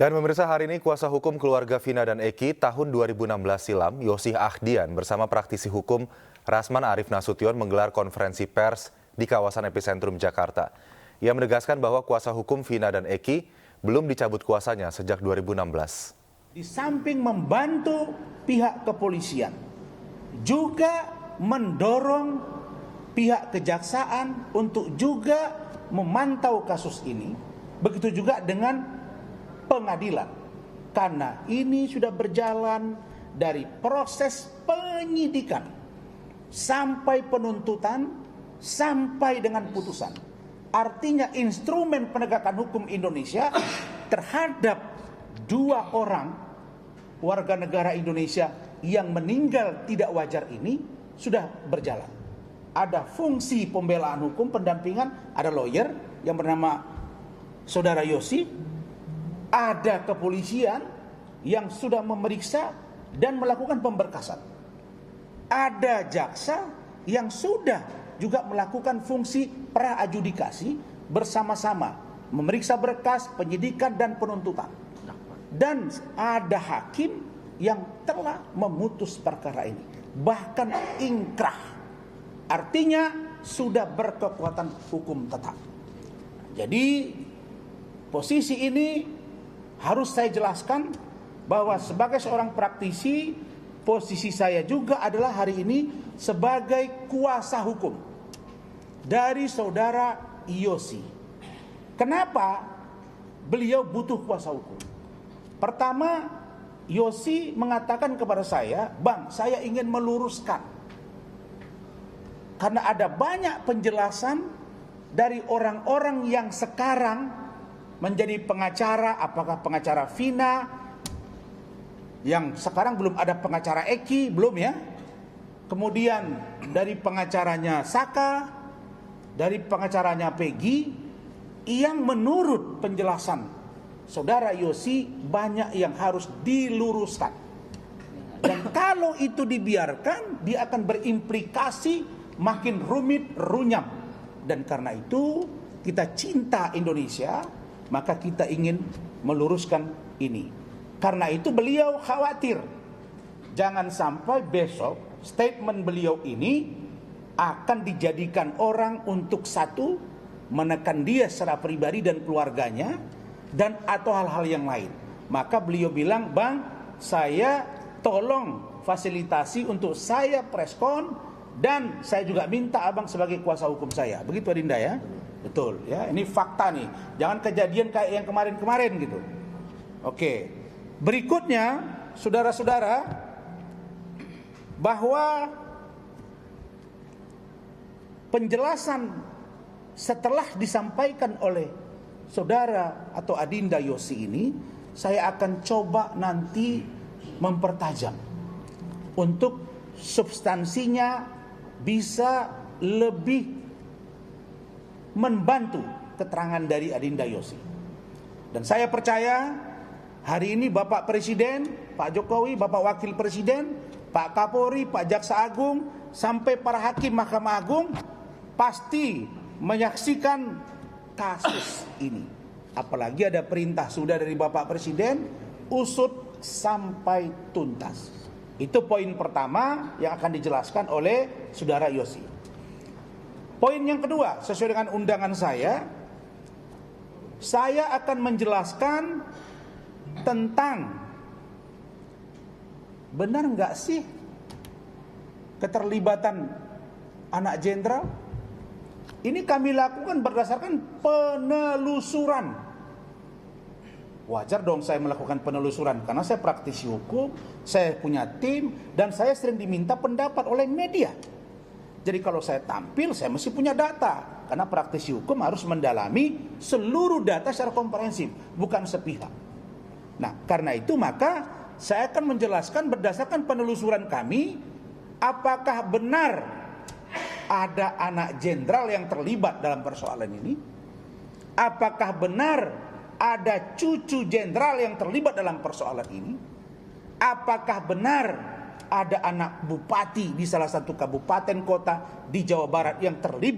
Dan pemirsa, hari ini kuasa hukum keluarga Vina dan Eki tahun 2016 silam, Yosih Ahdian bersama praktisi hukum Rasman Arif Nasution menggelar konferensi pers di kawasan epicentrum Jakarta. Ia menegaskan bahwa kuasa hukum Vina dan Eki belum dicabut kuasanya sejak 2016. Di samping membantu pihak kepolisian, juga mendorong pihak kejaksaan untuk juga memantau kasus ini. Begitu juga dengan pengadilan, karena ini sudah berjalan dari proses penyidikan sampai penuntutan sampai dengan putusan. Artinya instrumen penegakan hukum Indonesia terhadap 2 orang warga negara Indonesia yang meninggal tidak wajar ini sudah berjalan. Ada fungsi pembelaan hukum, pendampingan, ada lawyer yang bernama Saudara Yosih. Ada kepolisian yang sudah memeriksa dan melakukan pemberkasan. Ada jaksa yang sudah juga melakukan fungsi pra-adjudikasi bersama-sama, memeriksa berkas, penyidikan dan penuntutan. Dan ada hakim yang telah memutus perkara ini, bahkan ingkrah. Artinya sudah berkekuatan hukum tetap. Jadi posisi ini harus saya jelaskan bahwa sebagai seorang praktisi, posisi saya juga adalah hari ini sebagai kuasa hukum dari saudara Yosih. Kenapa beliau butuh kuasa hukum? Pertama, Yosih mengatakan kepada saya, "Bang, saya ingin meluruskan. Karena ada banyak penjelasan dari orang-orang yang sekarang menjadi pengacara, apakah pengacara Vina, yang sekarang belum ada pengacara Eki, belum ya. Kemudian dari pengacaranya Saka, dari pengacaranya Peggy, yang menurut penjelasan saudara Yosih banyak yang harus diluruskan. Dan kalau itu dibiarkan, dia akan berimplikasi makin rumit, runyam. Dan karena itu kita cinta Indonesia, maka kita ingin meluruskan ini. Karena itu beliau khawatir jangan sampai besok statement beliau ini akan dijadikan orang untuk satu, menekan dia secara pribadi dan keluarganya, dan atau hal-hal yang lain. Maka beliau bilang, "Bang, saya tolong fasilitasi untuk saya preskon, dan saya juga minta abang sebagai kuasa hukum saya." Begitu Adinda ya? Betul ya, ini fakta nih. Jangan kejadian kayak yang kemarin-kemarin gitu. Oke. Berikutnya, saudara-saudara, bahwa penjelasan setelah disampaikan oleh saudara atau Adinda Yosih ini, saya akan coba nanti mempertajam untuk substansinya bisa lebih membantu keterangan dari Adinda Yosih. Dan saya percaya hari ini Bapak Presiden, Pak Jokowi, Bapak Wakil Presiden, Pak Kapolri, Pak Jaksa Agung, sampai para hakim Mahkamah Agung pasti menyaksikan kasus ini. Apalagi ada perintah sudah dari Bapak Presiden, usut sampai tuntas. Itu poin pertama yang akan dijelaskan oleh saudara Yosih. Poin yang kedua, sesuai dengan undangan saya akan menjelaskan tentang benar nggak sih keterlibatan anak jenderal. Ini kami lakukan berdasarkan penelusuran. Wajar dong saya melakukan penelusuran, karena saya praktisi hukum, saya punya tim, dan saya sering diminta pendapat oleh media. Jadi kalau saya tampil, saya mesti punya data. Karena praktisi hukum harus mendalami seluruh data secara komprehensif, bukan sepihak. Nah, karena itu maka saya akan menjelaskan berdasarkan penelusuran kami, apakah benar ada anak jenderal yang terlibat dalam persoalan ini? Apakah benar ada cucu jenderal yang terlibat dalam persoalan ini? Apakah benar ada anak bupati di salah satu kabupaten kota di Jawa Barat yang terlibat